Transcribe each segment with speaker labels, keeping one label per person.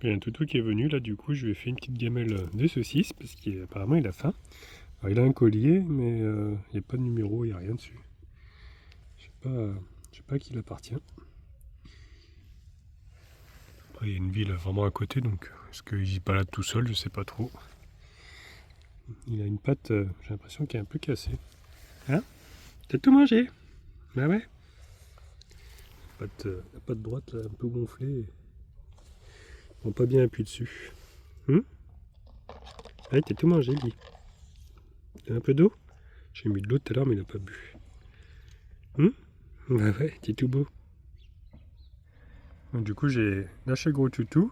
Speaker 1: Il y a un toutou qui est venu là, du coup je lui ai fait une petite gamelle de saucisses parce qu'apparemment il a faim. Alors il a un collier mais il n'y a pas de numéro, il n'y a rien dessus. Je sais pas à qui il appartient. Après il y a une ville vraiment à côté, donc est-ce qu'il y balade tout seul, je sais pas trop. Il a une patte, j'ai l'impression qu'elle est un peu cassée. Hein? T'as tout mangé? Bah ouais. La patte droite là, un peu gonflée. Bon, pas bien appuyé dessus. Ouais, t'as tout mangé lui. T'as un peu d'eau? J'ai mis de l'eau tout à l'heure mais il n'a pas bu. Bah ouais, t'es tout beau. Donc, du coup j'ai lâché gros toutou.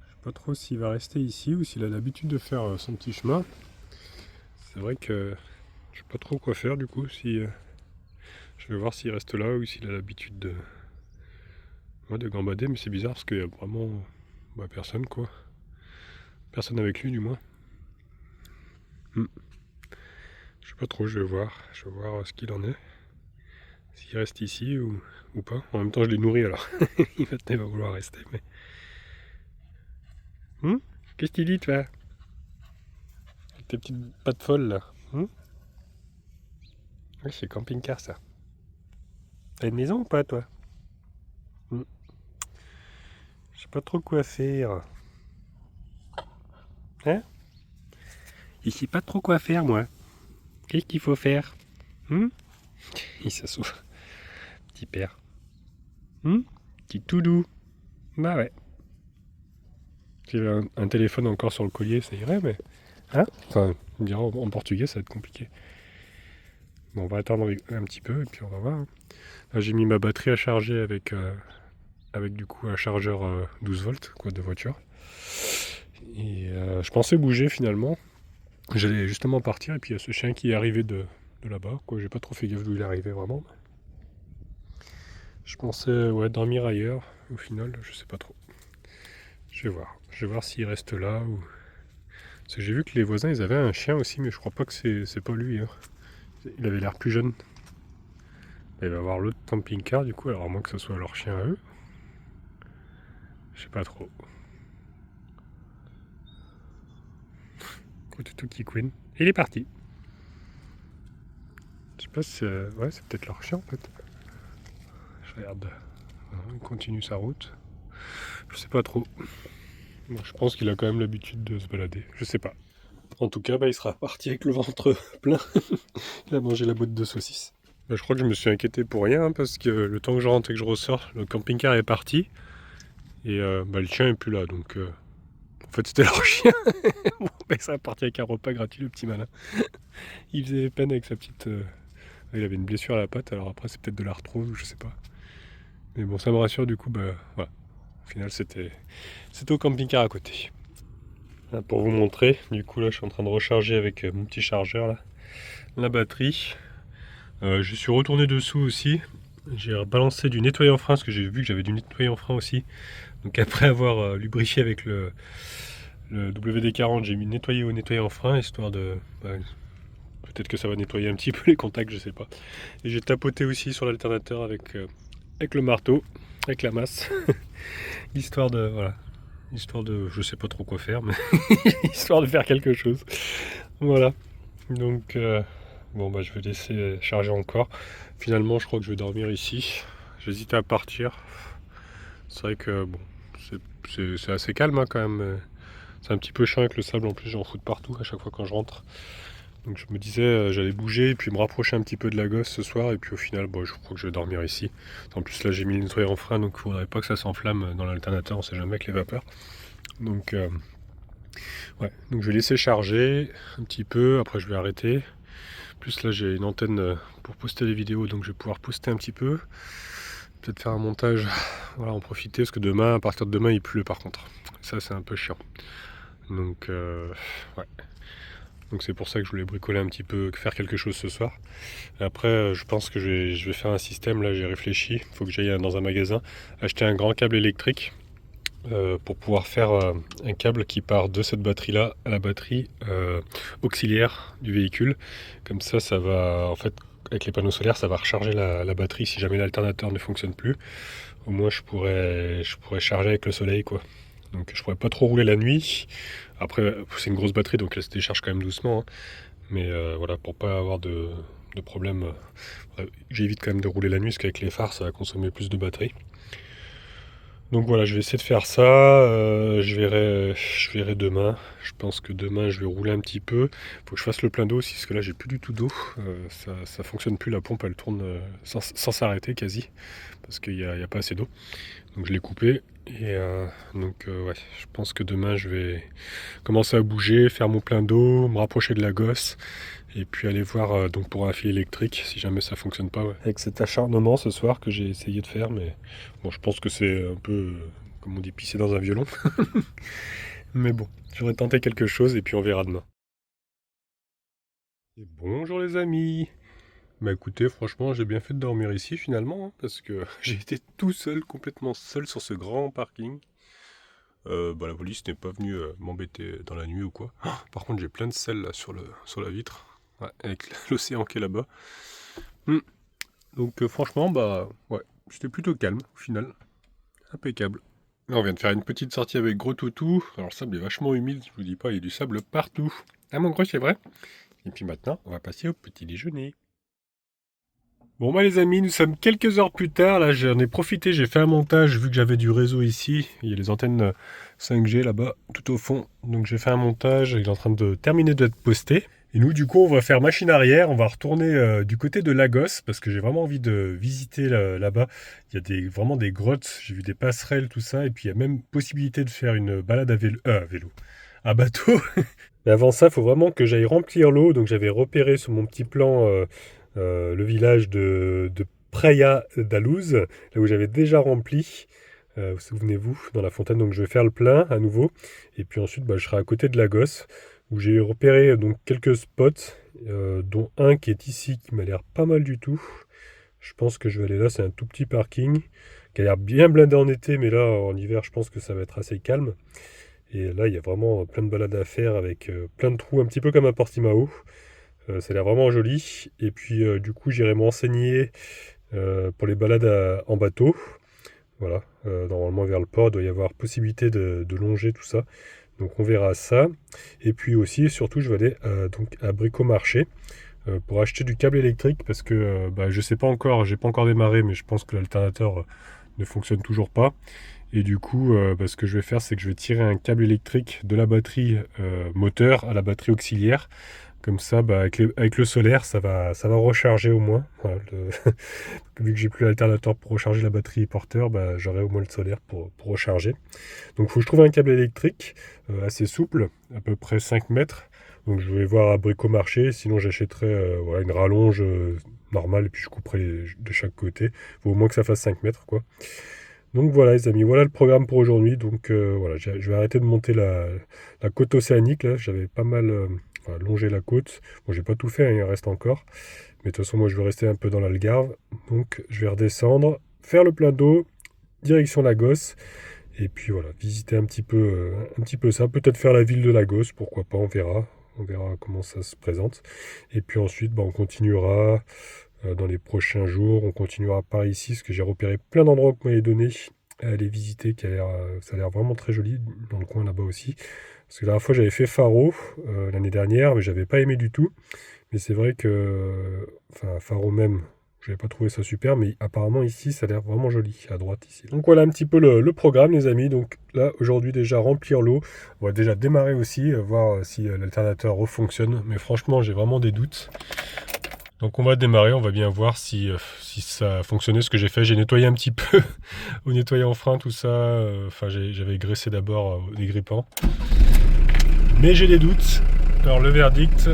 Speaker 1: Je sais pas trop s'il va rester ici ou s'il a l'habitude de faire son petit chemin. C'est vrai que je sais pas trop quoi faire du coup. Si je vais voir s'il reste là ou s'il a l'habitude de gambader, mais c'est bizarre parce qu'il y a vraiment personne quoi. Personne avec lui du moins. Je sais pas trop, je vais voir. Je vais voir ce qu'il en est. S'il reste ici ou pas. En même temps je l'ai nourri alors. Il va vouloir rester. Mais... Qu'est-ce qu'il dit toi? Avec tes petites pattes folles là. Oui, c'est camping-car ça. T'as une maison ou pas toi? Je sais pas trop quoi faire. Hein? Je sais pas trop quoi faire moi. Qu'est-ce qu'il faut faire? Il s'assoit. Petit père. Petit tout doux. Bah ouais. Si j'avais un téléphone encore sur le collier, ça irait, mais. Hein? Enfin, on dirait en portugais, ça va être compliqué. Bon, on va attendre un petit peu et puis on va voir. Là, j'ai mis ma batterie à charger avec du coup un chargeur 12 volts quoi, de voiture. Et je pensais bouger finalement. J'allais justement partir et puis il y a ce chien qui est arrivé de là-bas. Quoi, j'ai pas trop fait gaffe d'où il est arrivé vraiment. Je pensais dormir ailleurs. Au final, je sais pas trop. Je vais voir. Je vais voir s'il reste là ou. Parce que j'ai vu que les voisins ils avaient un chien aussi, mais je crois pas que c'est pas lui. Hein. Il avait l'air plus jeune. Il va avoir l'autre camping-car du coup, alors à moins que ce soit leur chien à eux. Je sais pas trop. Tout qui queen. Il est parti. Je sais pas si c'est peut-être leur chien en fait. Je regarde. Il continue sa route. Je sais pas trop. Bon, je pense qu'il a quand même l'habitude de se balader. Je sais pas. En tout cas, il sera parti avec le ventre plein. Il a mangé la boîte de saucisses. Je crois que je me suis inquiété pour rien, parce que le temps que je rentre et que je ressors, le camping-car est parti. Et le chien est plus là, donc... En fait, c'était leur chien. Bon, ça a parti avec un repas gratuit, le petit malin. Il faisait peine avec sa petite... Il avait une blessure à la patte, alors après c'est peut-être de l'arthrose ou je sais pas. Mais bon, ça me rassure du coup, voilà. Au final, c'était au camping-car à côté. Là, pour vous montrer, du coup là je suis en train de recharger avec mon petit chargeur là, la batterie. Je suis retourné dessous aussi. J'ai balancé du nettoyant frein parce que j'ai vu que j'avais du nettoyant frein aussi. Donc après avoir lubrifié avec le WD-40, j'ai mis nettoyer au nettoyant frein histoire de... peut-être que ça va nettoyer un petit peu les contacts, je sais pas. Et j'ai tapoté aussi sur l'alternateur avec le marteau, avec la masse. Histoire de... Voilà. Histoire de... Je sais pas trop quoi faire, mais... histoire de faire quelque chose. Voilà. Donc... je vais laisser charger encore. Finalement, je crois que je vais dormir ici. J'hésite à partir. C'est vrai que bon, c'est assez calme hein, quand même. C'est un petit peu chiant avec le sable en plus, j'en fous de partout à chaque fois quand je rentre. Donc je me disais j'allais bouger et puis me rapprocher un petit peu de la gosse ce soir et puis au final je crois que je vais dormir ici. En plus là j'ai mis le nettoyeur en frein donc il faudrait pas que ça s'enflamme dans l'alternateur, on sait jamais avec les vapeurs. Donc donc je vais laisser charger un petit peu, après je vais arrêter. Plus là j'ai une antenne pour poster les vidéos donc je vais pouvoir poster un petit peu. Peut-être faire un montage, en profiter parce que demain, à partir de demain il pleut par contre. Ça c'est un peu chiant. Donc Donc c'est pour ça que je voulais bricoler un petit peu, faire quelque chose ce soir. Et après je pense que je vais faire un système, là j'ai réfléchi, il faut que j'aille dans un magasin, acheter un grand câble électrique pour pouvoir faire un câble qui part de cette batterie là à la batterie auxiliaire du véhicule. Comme ça va en fait avec les panneaux solaires ça va recharger la batterie si jamais l'alternateur ne fonctionne plus. Au moins je pourrais charger avec le soleil quoi. Donc je pourrais pas trop rouler la nuit. Après, c'est une grosse batterie, donc elle se décharge quand même doucement. Hein. Mais voilà, pour pas avoir de problème, j'évite quand même de rouler la nuit, parce qu'avec les phares, ça va consommer plus de batterie. Donc voilà, je vais essayer de faire ça. Je verrai demain. Je pense que demain, je vais rouler un petit peu. Faut que je fasse le plein d'eau aussi, parce que là, j'ai plus du tout d'eau. Ça fonctionne plus, la pompe, elle tourne sans s'arrêter quasi, parce qu'il n'y a pas assez d'eau. Donc je l'ai coupé. Et ouais, je pense que demain, je vais commencer à bouger, faire mon plein d'eau, me rapprocher de la gosse. Et puis aller voir donc pour un fil électrique, si jamais ça fonctionne pas. Ouais. Avec cet acharnement ce soir que j'ai essayé de faire, mais bon, je pense que c'est un peu, comme on dit, pisser dans un violon. Mais bon, j'aurais tenté quelque chose et puis on verra demain. Et bonjour les amis. Bah écoutez, franchement, j'ai bien fait de dormir ici finalement, hein, parce que j'ai été tout seul, complètement seul sur ce grand parking. La police n'est pas venue m'embêter dans la nuit ou quoi. Par contre, j'ai plein de sel là sur la vitre. Ouais, avec l'océan qui est là-bas. Donc franchement, ouais, c'était plutôt calme au final. Impeccable. Là, on vient de faire une petite sortie avec Gros Toutou. Alors le sable est vachement humide, je vous dis pas, il y a du sable partout. Ah mon gros, c'est vrai. Et puis maintenant, on va passer au petit déjeuner. Bon les amis, nous sommes quelques heures plus tard. Là, j'en ai profité, j'ai fait un montage vu que j'avais du réseau ici. Il y a les antennes 5G là-bas, tout au fond. Donc j'ai fait un montage, il est en train de terminer d'être posté. Et nous, du coup, on va faire machine arrière, on va retourner du côté de Lagos, parce que j'ai vraiment envie de visiter là-bas. Il y a vraiment des grottes, j'ai vu des passerelles, tout ça, et puis il y a même possibilité de faire une balade à bateau. Mais avant ça, il faut vraiment que j'aille remplir l'eau, donc j'avais repéré sur mon petit plan le village de Praia da Luz, là où j'avais déjà rempli. Vous souvenez-vous, dans la fontaine, donc je vais faire le plein à nouveau, et puis ensuite, je serai à côté de Lagos, où j'ai repéré donc quelques spots, dont un qui est ici, qui m'a l'air pas mal du tout. Je pense que je vais aller là, c'est un tout petit parking, qui a l'air bien blindé en été, mais là, en hiver, je pense que ça va être assez calme. Et là, il y a vraiment plein de balades à faire, avec plein de trous, un petit peu comme à Portimao. Ça a l'air vraiment joli. Et puis, du coup, j'irai m'enseigner pour les balades en bateau. Voilà, normalement vers le port, il doit y avoir possibilité de longer tout ça. Donc on verra ça. Et puis aussi, surtout, je vais aller donc à Bricomarché pour acheter du câble électrique, parce que je sais pas encore, j'ai pas encore démarré, mais je pense que l'alternateur ne fonctionne toujours pas. Et du coup, ce que je vais faire, c'est que je vais tirer un câble électrique de la batterie moteur à la batterie auxiliaire. Comme ça, avec le solaire, ça va recharger au moins. Voilà, vu que j'ai plus l'alternateur pour recharger la batterie porteur, j'aurai au moins le solaire pour recharger. Donc il faut que je trouve un câble électrique assez souple, à peu près 5 mètres. Donc je vais voir à Bricomarché, sinon j'achèterai une rallonge normale, et puis je couperai de chaque côté. Il faut au moins que ça fasse 5 mètres, quoi. Donc voilà les amis, voilà le programme pour aujourd'hui. Donc voilà, je vais arrêter de monter la côte océanique. Là, j'avais pas mal longé la côte. Bon, j'ai pas tout fait, hein, il en reste encore. Mais de toute façon, moi je vais rester un peu dans l'Algarve. Donc je vais redescendre, faire le plein d'eau, direction Lagos. Et puis voilà, visiter un petit peu ça. Peut-être faire la ville de Lagos, pourquoi pas, on verra. On verra comment ça se présente. Et puis ensuite, on continuera dans les prochains jours. On continuera par ici, parce que j'ai repéré plein d'endroits que vous m'avez donné à aller visiter, ça a l'air vraiment très joli dans le coin là-bas aussi. Parce que la dernière fois, j'avais fait Faro l'année dernière, mais j'avais pas aimé du tout. Mais c'est vrai que, Faro même, j'avais pas trouvé ça super, mais apparemment ici, ça a l'air vraiment joli, à droite ici. Donc voilà un petit peu le programme, les amis. Donc là, aujourd'hui, déjà remplir l'eau. On va déjà démarrer aussi, voir si l'alternateur refonctionne. Mais franchement, j'ai vraiment des doutes. Donc on va démarrer, on va bien voir si ça a fonctionné ce que j'ai fait. J'ai nettoyé un petit peu au nettoyant frein, tout ça. J'avais graissé d'abord au dégrippant. Mais j'ai des doutes. Alors le verdict...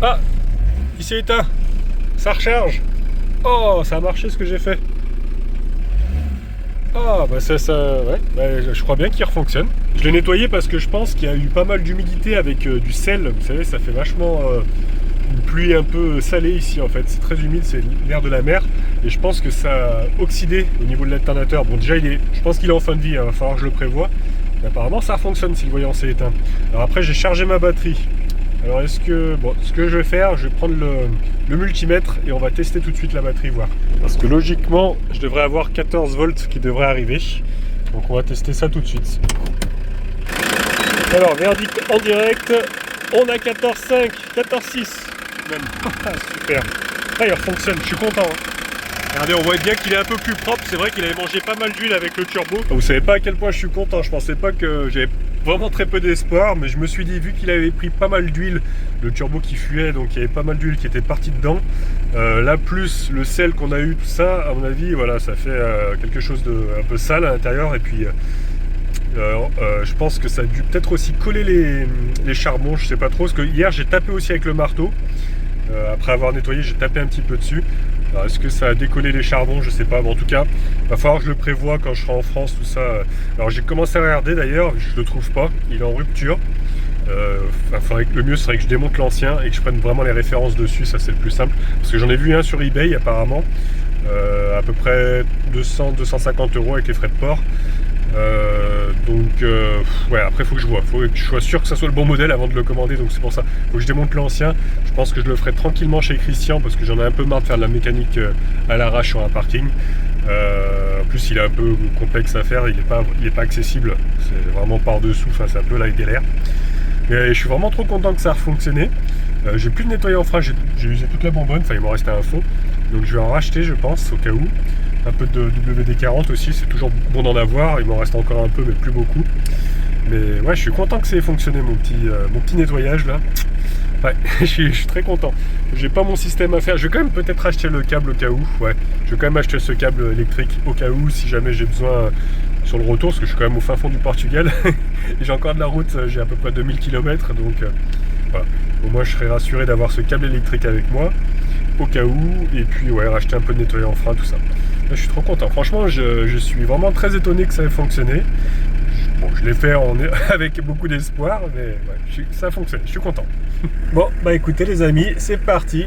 Speaker 1: Ah, il s'est éteint. Ça recharge. Oh, ça a marché ce que j'ai fait. Ah, ouais, je crois bien qu'il refonctionne. Je l'ai nettoyé parce que je pense qu'il y a eu pas mal d'humidité avec du sel. Vous savez, ça fait vachement une pluie un peu salée ici en fait. C'est très humide, c'est l'air de la mer. Et je pense que ça a oxydé au niveau de l'alternateur. Bon, déjà, je pense qu'il est en fin de vie, il va falloir que je le prévoie. Mais apparemment, ça fonctionne si le voyant s'est éteint. Alors après, j'ai chargé ma batterie. Alors ce que je vais faire, je vais prendre le multimètre et on va tester tout de suite la batterie, voir. Parce que logiquement, je devrais avoir 14 volts qui devraient arriver. Donc on va tester ça tout de suite. Alors, verdict en direct, on a 14,5, 14,6 même. Super. Ah, il fonctionne, je suis content. Regardez, on voit bien qu'il est un peu plus propre. C'est vrai qu'il avait mangé pas mal d'huile avec le turbo. Vous savez pas à quel point je suis content. Je pensais pas que j'avais vraiment très peu d'espoir, mais je me suis dit, vu qu'il avait pris pas mal d'huile, le turbo qui fuyait, donc il y avait pas mal d'huile qui était partie dedans. Là, plus le sel qu'on a eu, tout ça, à mon avis, voilà, ça fait quelque chose de un peu sale à l'intérieur. Et puis, je pense que ça a dû peut-être aussi coller les charbons. Je sais pas trop, parce que hier j'ai tapé aussi avec le marteau. Après avoir nettoyé, j'ai tapé un petit peu dessus. Alors, est-ce que ça a décollé les charbons? Je sais pas, mais en tout cas, il va falloir que je le prévoie quand je serai en France, tout ça. Alors j'ai commencé à regarder d'ailleurs, je le trouve pas, il est en rupture. Le mieux serait que je démonte l'ancien et que je prenne vraiment les références dessus, ça c'est le plus simple. Parce que j'en ai vu un sur eBay apparemment, à peu près 200-250 € avec les frais de port. Ouais, après faut que je vois, faut que je sois sûr que ça soit le bon modèle avant de le commander, donc c'est pour ça, faut que je démonte l'ancien. Je pense que je le ferai tranquillement chez Christian parce que j'en ai un peu marre de faire de la mécanique à l'arrache sur un parking. En plus il est un peu complexe à faire, il est pas accessible, c'est vraiment par dessous, enfin c'est un peu la galère. Mais je suis vraiment trop content que ça a fonctionné. J'ai plus de nettoyer en frein, j'ai usé toute la bonbonne, enfin il m'en restait un fond, donc je vais en racheter je pense au cas où. Un peu de WD-40 aussi, c'est toujours bon d'en avoir, il m'en reste encore un peu mais plus beaucoup. Mais ouais, je suis content que ça ait fonctionné mon petit nettoyage là. Ouais, je suis très content. J'ai pas mon système à faire, je vais quand même peut-être acheter le câble au cas où. Ouais, je vais quand même acheter ce câble électrique au cas où, si jamais j'ai besoin sur le retour, parce que je suis quand même au fin fond du Portugal. Et j'ai encore de la route, j'ai à peu près 2000 km, donc voilà. Au moins je serai rassuré d'avoir ce câble électrique avec moi, au cas où, et puis ouais, racheter un peu de nettoyant en frein, tout ça. Là, je suis trop content. Franchement, je suis vraiment très étonné que ça ait fonctionné. Bon, je l'ai fait avec beaucoup d'espoir, mais ouais, ça fonctionne, je suis content. Bon, bah écoutez les amis, c'est parti.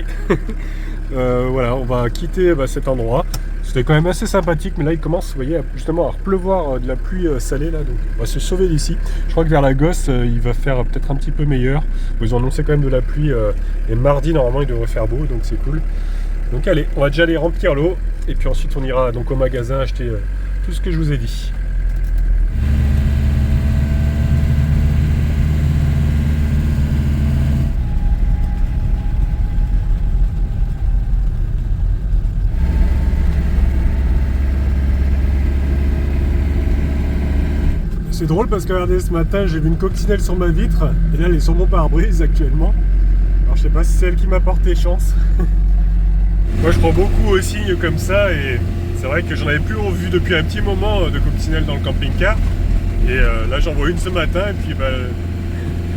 Speaker 1: Voilà, on va quitter cet endroit. C'était quand même assez sympathique, mais là il commence, vous voyez, justement à repleuvoir de la pluie salée là, donc on va se sauver d'ici. Je crois que vers la Gosse, il va faire peut-être un petit peu meilleur. Ils ont annoncé quand même de la pluie, et mardi normalement il devrait faire beau, donc c'est cool. Donc allez, on va déjà aller remplir l'eau, et puis ensuite on ira donc au magasin acheter tout ce que je vous ai dit. C'est drôle parce que regardez, ce matin j'ai vu une coccinelle sur ma vitre et là elle est sur mon pare-brise actuellement. Alors je sais pas si c'est elle qui m'a porté chance. Moi je prends beaucoup aux signes comme ça et c'est vrai que j'en avais plus revu depuis un petit moment de coccinelle dans le camping-car. Et là j'en vois une ce matin et puis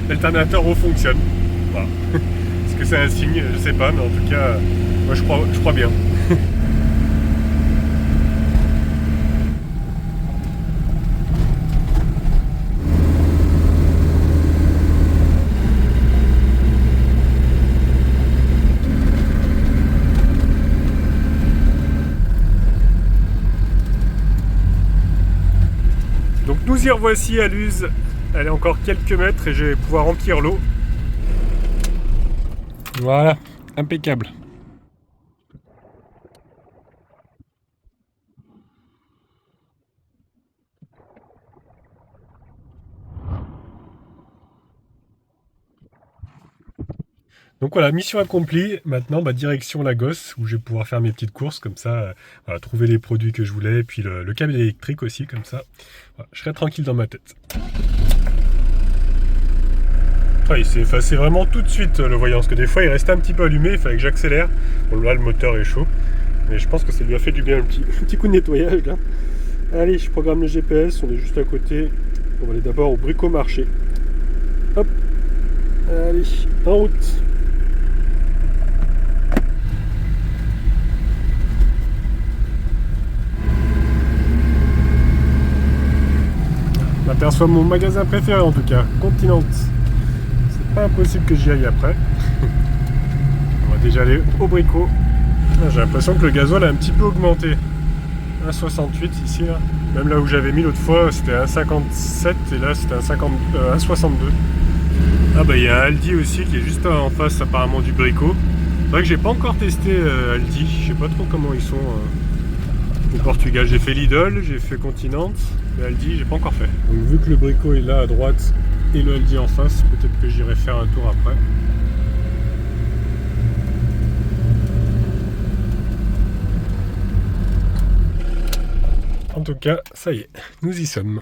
Speaker 1: l'alternateur refonctionne. Voilà. Est-ce que c'est un signe? Je sais pas, mais en tout cas moi je crois bien. Donc nous y revoici à Luz, elle est encore quelques mètres et je vais pouvoir remplir l'eau. Voilà, impeccable. Donc voilà, mission accomplie. Maintenant, direction la Gosse, où je vais pouvoir faire mes petites courses, comme ça, voilà, trouver les produits que je voulais, et puis le câble électrique aussi, comme ça. Voilà, je serai tranquille dans ma tête. Ah, il s'est effacé vraiment tout de suite le voyant, parce que des fois il restait un petit peu allumé, il fallait que j'accélère. Bon là le moteur est chaud, mais je pense que ça lui a fait du bien un petit coup de nettoyage là. Allez, je programme le GPS, on est juste à côté. On va aller d'abord au bricomarché. Hop, allez, en route. On aperçoit mon magasin préféré en tout cas, Continent. C'est pas impossible que j'y aille après. On va déjà aller au bricot. J'ai l'impression que le gasoil a un petit peu augmenté. 1,68 ici là. Même là où j'avais mis l'autre fois c'était 1,57 et là c'était 1,62. Ah bah il y a un Aldi aussi qui est juste en face apparemment du bricot. C'est vrai que j'ai pas encore testé Aldi, je sais pas trop comment ils sont Au Portugal, j'ai fait Lidl, j'ai fait Continent, le Aldi, j'ai pas encore fait. Donc vu que le Brico est là à droite et le Aldi en face, peut-être que j'irai faire un tour après. En tout cas, ça y est, nous y sommes.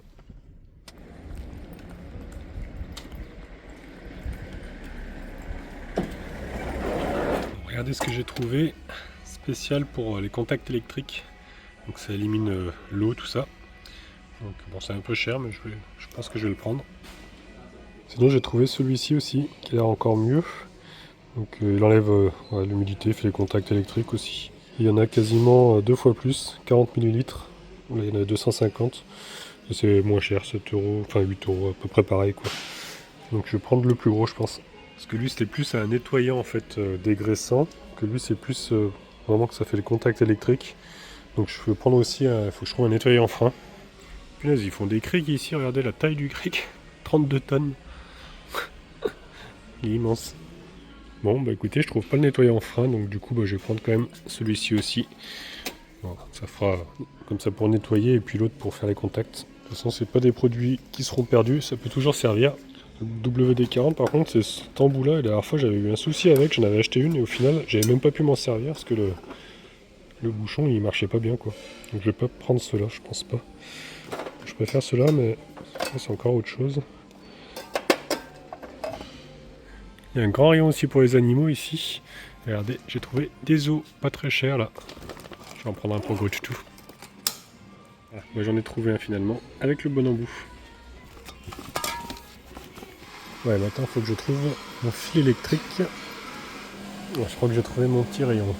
Speaker 1: Regardez ce que j'ai trouvé spécial pour les contacts électriques. Donc ça élimine l'eau, tout ça. Donc bon, c'est un peu cher, mais je pense que je vais le prendre. Sinon j'ai trouvé celui-ci aussi, qui a l'air encore mieux. Donc il enlève l'humidité, fait les contacts électriques aussi. Il y en a quasiment 2 fois plus, 40 ml. Là il y en a 250. Et c'est moins cher, 7 €, enfin 8 € à peu près pareil quoi. Donc je vais prendre le plus gros je pense. Parce que lui c'était plus un nettoyant en fait dégraissant. Que lui c'est plus vraiment que ça fait les contacts électriques. Donc je vais prendre aussi, il faut que je trouve un nettoyant frein. Punaise, ils font des crics ici, regardez la taille du cric. 32 tonnes. Il est immense. Bon bah écoutez, je trouve pas le nettoyant frein, donc du coup bah, je vais prendre quand même celui-ci aussi. Bon, ça fera comme ça pour nettoyer et puis l'autre pour faire les contacts. De toute façon c'est pas des produits qui seront perdus, ça peut toujours servir. Le WD-40 par contre c'est cet embout là, et la dernière fois j'avais eu un souci avec, j'en avais acheté une et au final j'avais même pas pu m'en servir parce que le bouchon il marchait pas bien quoi. Donc je vais pas prendre cela, je pense pas. Je préfère cela mais ça c'est encore autre chose. Il y a un grand rayon aussi pour les animaux ici. Regardez, j'ai trouvé des os pas très chers là. Je vais en prendre un pour Gruchtou. Voilà, moi j'en ai trouvé un finalement avec le bon embout. Ouais, maintenant il faut que je trouve mon fil électrique. Bon, je crois que j'ai trouvé mon petit rayon.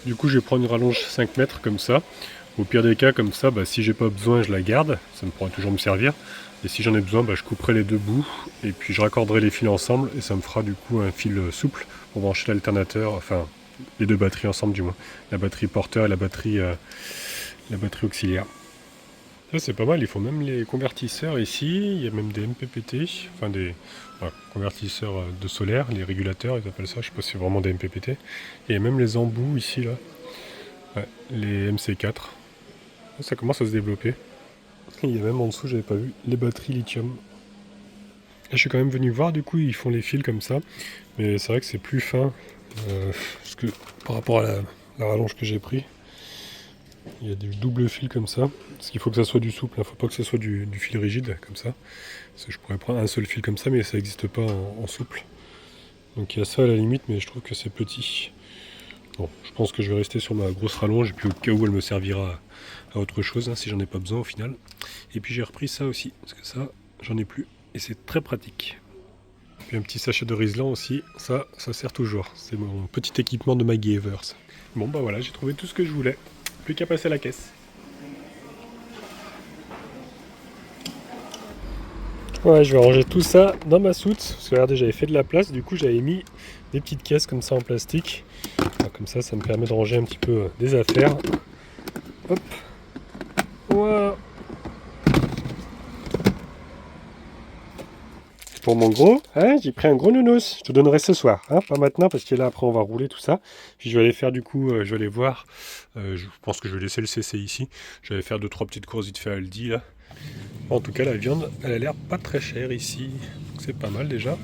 Speaker 1: Du coup je vais prendre une rallonge 5 mètres comme ça. Au pire des cas comme ça, bah, si j'ai pas besoin je la garde, ça me pourra toujours me servir. Et si j'en ai besoin, bah, je couperai les deux bouts et puis je raccorderai les fils ensemble et ça me fera du coup un fil souple pour brancher l'alternateur, enfin les deux batteries ensemble du moins. La batterie porteur et la batterie auxiliaire. Ça c'est pas mal, ils font même les convertisseurs ici, il y a même des MPPT, enfin des convertisseurs de solaire, les régulateurs ils appellent ça, je sais pas si c'est vraiment des MPPT. Et il y a même les embouts ici là, ouais, les MC4. Ça commence à se développer. Il y a même en dessous, j'avais pas vu, les batteries lithium. Et je suis quand même venu voir, du coup ils font les fils comme ça, mais c'est vrai que c'est plus fin, parce que par rapport à la rallonge que j'ai pris. Il y a du double fil comme ça, parce qu'il faut que ça soit du souple, il ne faut pas que ce soit du fil rigide comme ça. Parce que je pourrais prendre un seul fil comme ça, mais ça n'existe pas en souple. Donc il y a ça à la limite, mais je trouve que c'est petit. Bon, je pense que je vais rester sur ma grosse rallonge, et puis au cas où elle me servira à autre chose, hein, si j'en ai pas besoin au final. Et puis j'ai repris ça aussi, parce que ça, j'en ai plus, et c'est très pratique. Puis un petit sachet de Riesland aussi, ça sert toujours. C'est mon petit équipement de MacGyver. Bon bah voilà, j'ai trouvé tout ce que je voulais. Plus qu'à passer à la caisse. Ouais, je vais ranger tout ça dans ma soute. Parce que regardez, j'avais fait de la place, du coup j'avais mis des petites caisses comme ça en plastique. Alors, comme ça, ça me permet de ranger un petit peu des affaires. Hop. Voilà. Pour mon gros, hein, j'ai pris un gros nounours. Je te donnerai ce soir, hein, pas maintenant parce que là après on va rouler tout ça. Puis je vais aller faire du coup, je vais aller voir. Je pense que je vais laisser le CC ici. Je vais faire 2-3 petites courses vite fait à Aldi là. En tout cas la viande, elle a l'air pas très chère ici. C'est pas mal déjà.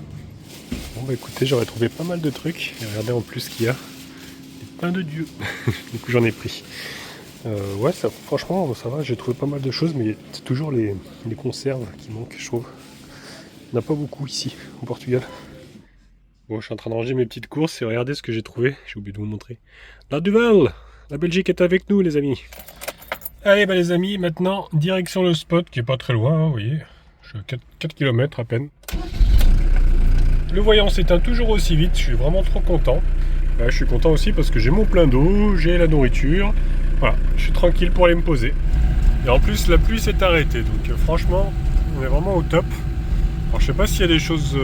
Speaker 1: Bon bah écoutez, j'aurais trouvé pas mal de trucs. Et regardez en plus qu'il y a des pains de Dieu. Du coup j'en ai pris. Ouais, ça, franchement ça va, j'ai trouvé pas mal de choses, mais c'est toujours les conserves qui manquent, je trouve. Il n'y en a pas beaucoup ici, au Portugal. Bon, je suis en train de ranger mes petites courses et regardez ce que j'ai trouvé. J'ai oublié de vous montrer. La Duvel! La Belgique est avec nous, les amis. Allez, bah les amis, maintenant, direction le spot, qui est pas très loin, hein, vous voyez. Je suis à 4 km à peine. Le voyant s'éteint toujours aussi vite, je suis vraiment trop content. Je suis content aussi parce que j'ai mon plein d'eau, j'ai la nourriture. Voilà, je suis tranquille pour aller me poser. Et en plus, la pluie s'est arrêtée, donc franchement, on est vraiment au top. Alors je sais pas s'il y a des choses,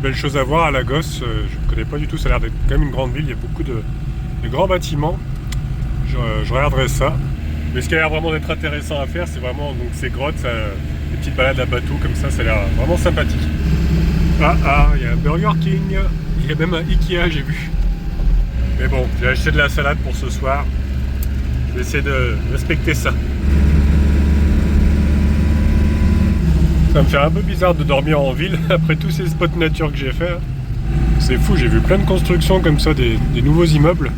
Speaker 1: belles choses à voir à Lagos, je ne connais pas du tout, ça a l'air d'être quand même une grande ville, il y a beaucoup de grands bâtiments, je regarderai ça. Mais ce qui a l'air vraiment d'être intéressant à faire, c'est vraiment donc, ces grottes, des petites balades à bateau comme ça a l'air vraiment sympathique. Il y a un Burger King, il y a même un Ikea j'ai vu. Mais bon, j'ai acheté de la salade pour ce soir, Je vais essayer de respecter ça. Ça me fait un peu bizarre de dormir en ville après tous ces spots nature que j'ai fait. C'est fou, j'ai vu plein de constructions comme ça, des nouveaux immeubles.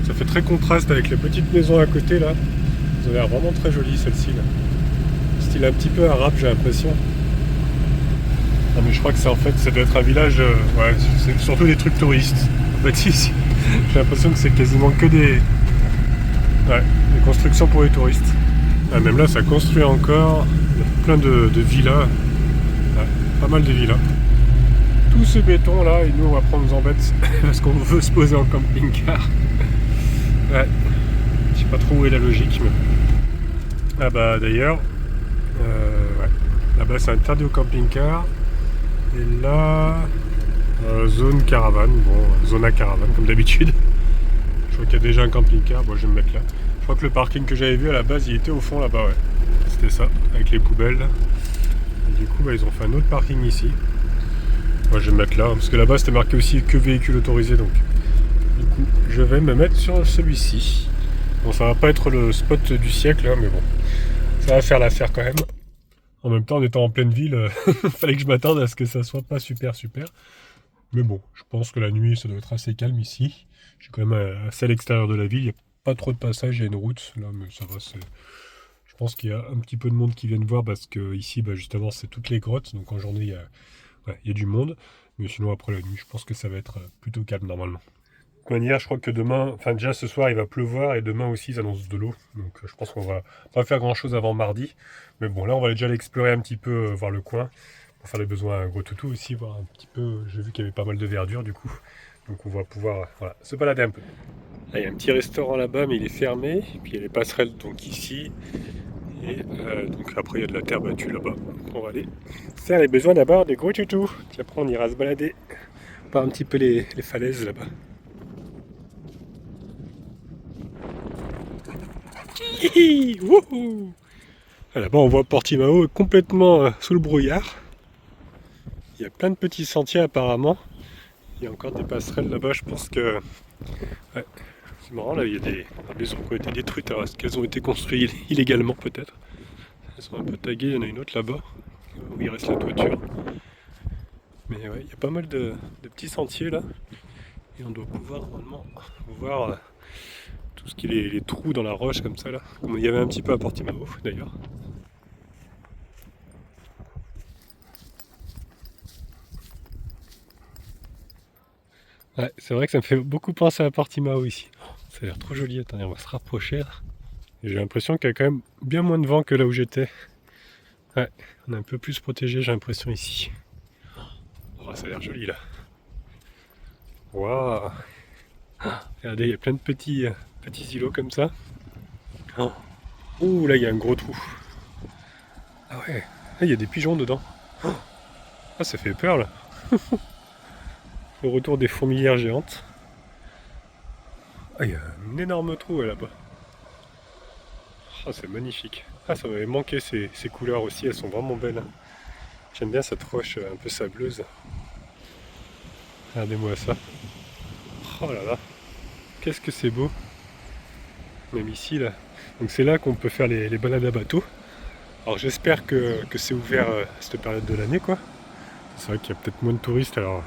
Speaker 1: Ça fait très contraste avec les petites maisons à côté là. Elles ont l'air vraiment très jolies celle-ci là. Style un petit peu arabe, j'ai l'impression. Non mais je crois que c'est en fait, ça doit être un village, ouais, c'est surtout des trucs touristes. En fait ici, j'ai l'impression que c'est quasiment que des constructions pour les touristes. Ah, même là ça construit encore, il y a plein de villas, ouais, pas mal de villas. Tout ce béton là, et nous on va prendre nos embêtes parce qu'on veut se poser en camping-car. Ouais, je sais pas trop où est la logique, mais... Ah bah d'ailleurs, ouais, là-bas c'est interdit au camping-car. Et là, zone caravane, bon, zone à caravane comme d'habitude. Je crois qu'il y a déjà un camping-car, bon je vais me mettre là. Je crois que le parking que j'avais vu à la base, il était au fond là-bas, ouais. C'était ça, avec les poubelles. Et du coup, bah, ils ont fait un autre parking ici. Moi je vais me mettre là, parce que là-bas c'était marqué aussi que véhicule autorisé, donc du coup je vais me mettre sur celui-ci. Bon, ça va pas être le spot du siècle, hein, mais bon, ça va faire l'affaire quand même. En même temps, en étant en pleine ville, fallait que je m'attende à ce que ça soit pas super. Mais bon, je pense que la nuit, ça doit être assez calme ici. Je suis quand même assez à l'extérieur de la ville, il n'y a pas trop de passages, il y a une route, là, mais ça va, je pense qu'il y a un petit peu de monde qui viennent voir, parce que ici, bah, justement, c'est toutes les grottes, donc en journée, il y a du monde. Mais sinon, après la nuit, je pense que ça va être plutôt calme, normalement. De toute manière, je crois que demain, enfin déjà ce soir il va pleuvoir et demain aussi ils annoncent de l'eau. Donc je pense qu'on va pas faire grand chose avant mardi. Mais bon, là on va déjà aller explorer un petit peu, voir le coin. Pour faire les besoins à Gros Toutou aussi, voir un petit peu. J'ai vu qu'il y avait pas mal de verdure du coup. Donc on va pouvoir voilà, se balader un peu. Là, il y a un petit restaurant là-bas, mais il est fermé. Et puis il y a les passerelles donc ici. Et donc après il y a de la terre battue là-bas. On va aller faire les besoins d'abord des Gros Toutou. Puis après on ira se balader. Voir un petit peu les falaises là-bas. Wouhou! Là-bas, on voit Portimao complètement sous le brouillard. Il y a plein de petits sentiers apparemment. Il y a encore des passerelles là-bas, je pense que... Ouais, c'est marrant, là, il y a des maisons qui ont été détruites. Alors, est-ce qu'elles ont été construites illégalement peut-être? Elles sont un peu taguées, il y en a une autre là-bas, où il reste la toiture. Mais ouais, il y a pas mal de petits sentiers là. Et on doit pouvoir normalement voir... tout ce qui est les trous dans la roche comme ça là, comme il y avait un petit peu à Portimao d'ailleurs. Ouais, c'est vrai que ça me fait beaucoup penser à Portimao ici. Ça a l'air trop joli, attendez, on va se rapprocher là. Et j'ai l'impression qu'il y a quand même bien moins de vent que là où j'étais. Ouais, on est un peu plus protégé, j'ai l'impression ici. Oh, ça a l'air joli là. Waouh! Regardez, il y a plein de petits îlots comme ça. Ouh, là il y a un gros trou. Ah ouais, là il y a des pigeons dedans. Ah, ça fait peur là. Le retour des fourmilières géantes. Ah, il y a un énorme trou là-bas. Ah, c'est magnifique. Ah, ça m'avait manqué ces couleurs aussi, elles sont vraiment belles. J'aime bien cette roche un peu sableuse. Regardez-moi ça. Oh là là, qu'est-ce que c'est beau. Même ici là. Donc c'est là qu'on peut faire les balades à bateau. Alors j'espère que c'est ouvert à cette période de l'année quoi. C'est vrai qu'il y a peut-être moins de touristes, alors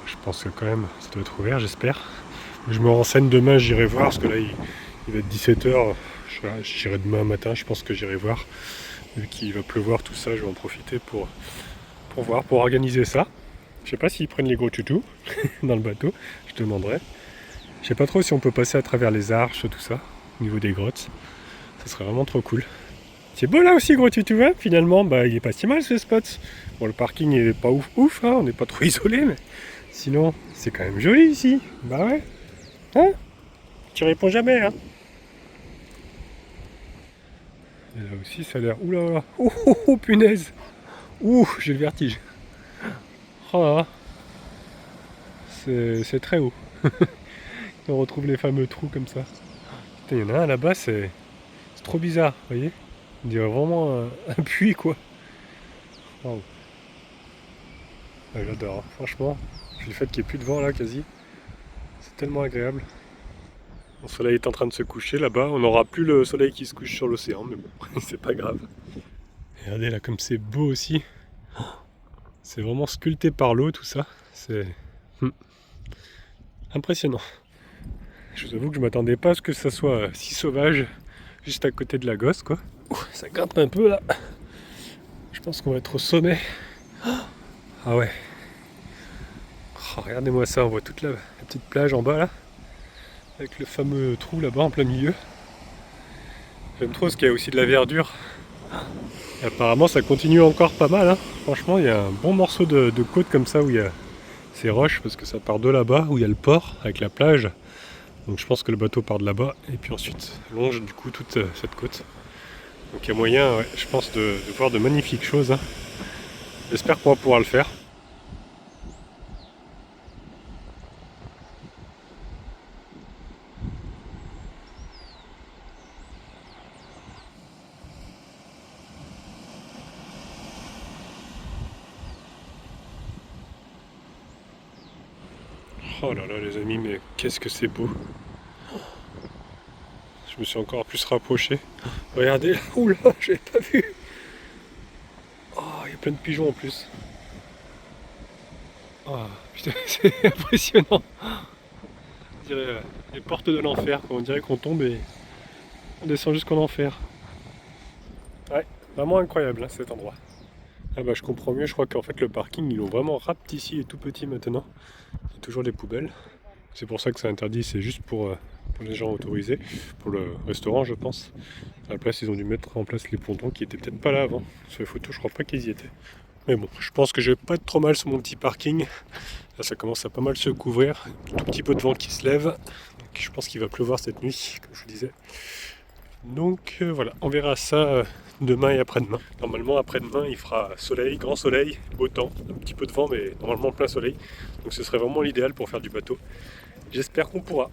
Speaker 1: je pense que quand même ça doit être ouvert, j'espère. Je me renseigne demain, j'irai voir, parce que là il va être 17h. J'irai demain matin, je pense que j'irai voir. Vu qu'il va pleuvoir tout ça, je vais en profiter pour voir, pour organiser ça. Je sais pas s'ils prennent les Gros Toutous dans le bateau, je demanderai. Je sais pas trop si on peut passer à travers les arches, tout ça, au niveau des grottes. Ça serait vraiment trop cool. C'est beau là aussi Gros Toutou, hein, finalement, bah il est pas si mal ce spot. Bon, le parking il est pas ouf, hein, on n'est pas trop isolé, mais sinon c'est quand même joli ici. Bah ouais. Hein? Tu réponds jamais, hein? Et là aussi ça a l'air... Oula! Oh, punaise! Ouh, j'ai le vertige. Oh là là. C'est très haut. On retrouve les fameux trous comme ça. Putain, il y en a un là-bas, c'est trop bizarre, vous voyez? On dirait vraiment un puits, quoi. Wow. Ah, j'adore, hein. Franchement. Puis le fait qu'il n'y ait plus de vent là, quasi. C'est tellement agréable. Le soleil est en train de se coucher là-bas. On n'aura plus le soleil qui se couche sur l'océan, mais bon, c'est pas grave. Et regardez là comme c'est beau aussi. C'est vraiment sculpté par l'eau tout ça. C'est impressionnant. Je vous avoue que je m'attendais pas à ce que ça soit si sauvage juste à côté de la gosse quoi. Ça grimpe un peu là. Je pense qu'on va être au sommet. Ah ouais. Oh, regardez-moi ça, on voit toute la petite plage en bas là. Avec le fameux trou là-bas en plein milieu. J'aime trop parce qu'il y a aussi de la verdure. Et apparemment ça continue encore pas mal. Hein. Franchement il y a un bon morceau de côte comme ça où il y a ces roches parce que ça part de là-bas où il y a le port avec la plage. Donc je pense que le bateau part de là-bas et puis ensuite longe du coup toute cette côte. Donc il y a moyen, ouais, je pense, de voir de magnifiques choses. Hein. J'espère qu'on va pouvoir le faire. Oh là là les amis, mais qu'est-ce que c'est beau. Je me suis encore plus rapproché. Regardez, oula, j'avais pas vu. Oh, il y a plein de pigeons en plus. Oh, putain, c'est impressionnant. On dirait les portes de l'enfer, on dirait qu'on tombe et on descend jusqu'en enfer. Ouais, vraiment incroyable hein, cet endroit. Ah bah je comprends mieux, je crois qu'en fait le parking ils l'ont vraiment rapetissé et tout petit maintenant. Il y a toujours des poubelles. C'est pour ça que c'est interdit, c'est juste pour les gens autorisés, pour le restaurant je pense. À la place ils ont dû mettre en place les pontons qui étaient peut-être pas là avant. Sur les photos je crois pas qu'ils y étaient. Mais bon, je pense que je vais pas être trop mal sur mon petit parking. Là ça commence à pas mal se couvrir. Un tout petit peu de vent qui se lève. Donc, je pense qu'il va pleuvoir cette nuit, comme je vous disais. Donc voilà, on verra ça demain et après-demain. Normalement après-demain il fera soleil, grand soleil, beau temps, un petit peu de vent mais normalement plein soleil. Donc ce serait vraiment l'idéal pour faire du bateau. J'espère qu'on pourra.